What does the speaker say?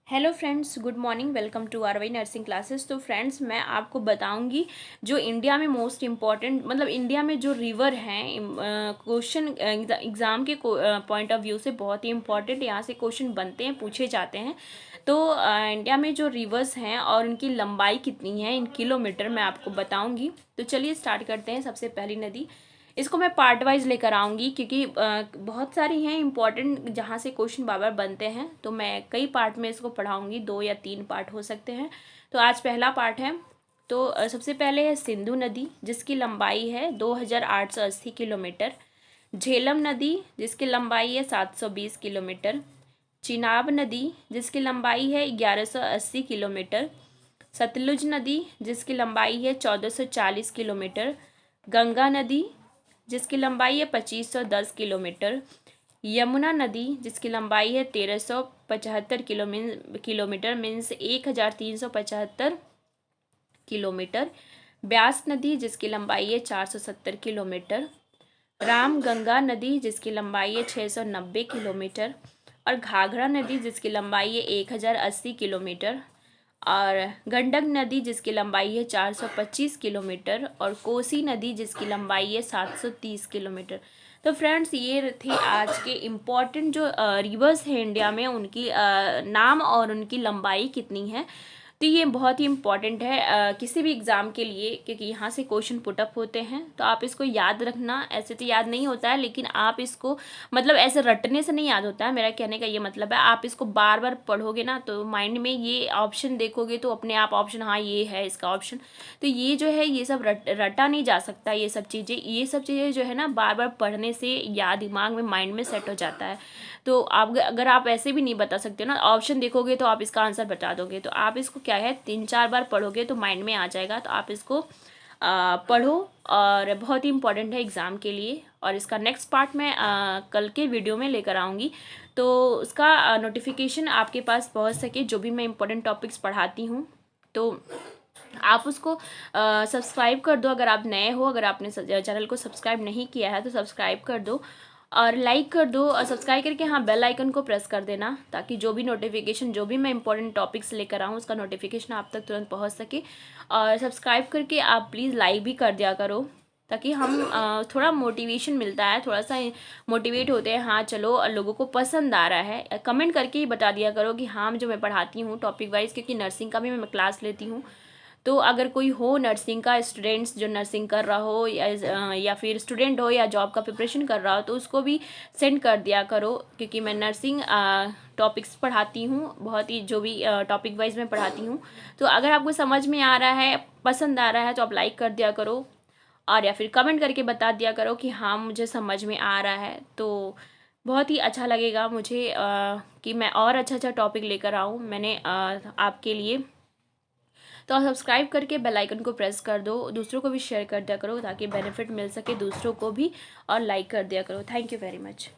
Hello friends, good morning. Welcome to RY nursing classes. तो friends, मैं आपको बताऊंगी जो इंडिया में मोस्ट इम्पॉर्टेंट मतलब इंडिया में जो रिवर हैं, क्वेश्चन एग्ज़ाम के पॉइंट ऑफ व्यू से बहुत ही इम्पॉर्टेंट यहाँ से क्वेश्चन बनते हैं, पूछे जाते हैं। तो इंडिया में जो रिवर्स हैं और उनकी लंबाई कितनी है इन किलोमीटर मैं आपको बताऊँगी। तो चलिए स्टार्ट करते हैं। सबसे पहली नदी, इसको मैं पार्ट वाइज लेकर आऊँगी क्योंकि बहुत सारी हैं इंपॉर्टेंट जहाँ से क्वेश्चन बार बार बनते हैं। तो मैं कई पार्ट में इसको पढ़ाऊँगी, 2 या 3 पार्ट हो सकते हैं। तो आज पहला पार्ट है। तो सबसे पहले है सिंधु नदी, जिसकी लंबाई है 2880 किलोमीटर। झेलम नदी, जिसकी लंबाई है 720 किलोमीटर। चिनाब नदी, जिसकी लंबाई है 1180 किलोमीटर। सतलुज नदी, जिसकी लंबाई है 1440 किलोमीटर। गंगा नदी, जिसकी लंबाई है 2510 किलोमीटर। यमुना नदी, जिसकी लंबाई है 1375 किलोमीटर मीन्स 1375 किलोमीटर। ब्यास नदी, जिसकी लंबाई है 470 किलोमीटर। राम गंगा नदी, जिसकी लंबाई है 690 किलोमीटर। और घाघरा नदी, जिसकी लंबाई है 1080 किलोमीटर। और गंडक नदी, जिसकी लंबाई है 425 किलोमीटर। और कोसी नदी, जिसकी लंबाई है 730 किलोमीटर। तो फ्रेंड्स, ये थे आज के इम्पॉर्टेंट जो रिवर्स हैं इंडिया में, उनकी नाम और उनकी लंबाई कितनी है। तो ये बहुत ही इम्पॉर्टेंट है किसी भी एग्ज़ाम के लिए, क्योंकि यहाँ से क्वेश्चन पुटअप होते हैं। तो आप इसको याद रखना। ऐसे तो याद नहीं होता है, लेकिन आप इसको मतलब ऐसे रटने से नहीं याद होता है। मेरा कहने का ये मतलब है, आप इसको बार बार पढ़ोगे ना तो माइंड में ये ऑप्शन देखोगे तो अपने आप ऑप्शन, हाँ ये है इसका ऑप्शन। तो ये जो है ये सब रटा नहीं जा सकता। ये सब चीज़ें जो है ना बार बार पढ़ने से याद दिमाग में माइंड में सेट हो जाता है। तो आप अगर आप ऐसे भी नहीं बता सकते ना, ऑप्शन देखोगे तो आप इसका आंसर बता दोगे। तो आप इसको क्या है 3-4 बार पढ़ोगे तो माइंड में आ जाएगा। तो आप इसको पढ़ो, और बहुत ही इंपॉर्टेंट है एग्ज़ाम के लिए। और इसका नेक्स्ट पार्ट मैं कल के वीडियो में लेकर आऊँगी। तो उसका नोटिफिकेशन आपके पास पहुँच सके, जो भी मैं इंपॉर्टेंट टॉपिक्स पढ़ाती हूँ। तो आप उसको सब्सक्राइब कर दो अगर आप नए हो। अगर आपने चैनल को सब्सक्राइब नहीं किया है तो सब्सक्राइब कर दो और लाइक कर दो, और सब्सक्राइब करके हाँ बेल आइकन को प्रेस कर देना, ताकि जो भी नोटिफिकेशन, जो भी मैं इंपॉर्टेंट टॉपिक्स लेकर आऊँ उसका नोटिफिकेशन आप तक तुरंत पहुँच सके। और सब्सक्राइब करके आप प्लीज़ लाइक भी कर दिया करो, ताकि हम थोड़ा मोटिवेशन मिलता है, थोड़ा सा मोटिवेट होते हैं। हाँ चलो, लोगों को पसंद आ रहा है। कमेंट करके ही बता दिया करो कि हाँ जो मैं पढ़ाती हूँ टॉपिक वाइज, क्योंकि नर्सिंग का भी मैं क्लास लेती हूँ। तो अगर कोई हो नर्सिंग का स्टूडेंट्स जो नर्सिंग कर रहा हो, या फिर स्टूडेंट हो या जॉब का प्रिपरेशन कर रहा हो, तो उसको भी सेंड कर दिया करो, क्योंकि मैं नर्सिंग टॉपिक्स पढ़ाती हूँ, बहुत ही जो भी टॉपिक वाइज मैं पढ़ाती हूँ। तो अगर आपको समझ में आ रहा है, पसंद आ रहा है, तो आप लाइक कर दिया करो, और या फिर कमेंट करके बता दिया करो कि हाँ मुझे समझ में आ रहा है। तो बहुत ही अच्छा लगेगा मुझे कि मैं और अच्छा टॉपिक लेकर आऊँ मैंने आपके लिए। तो आप सब्सक्राइब करके बेल आइकन को प्रेस कर दो, दूसरों को भी शेयर कर दिया करो, ताकि बेनिफिट मिल सके दूसरों को भी, और लाइक कर दिया करो। Thank you very much.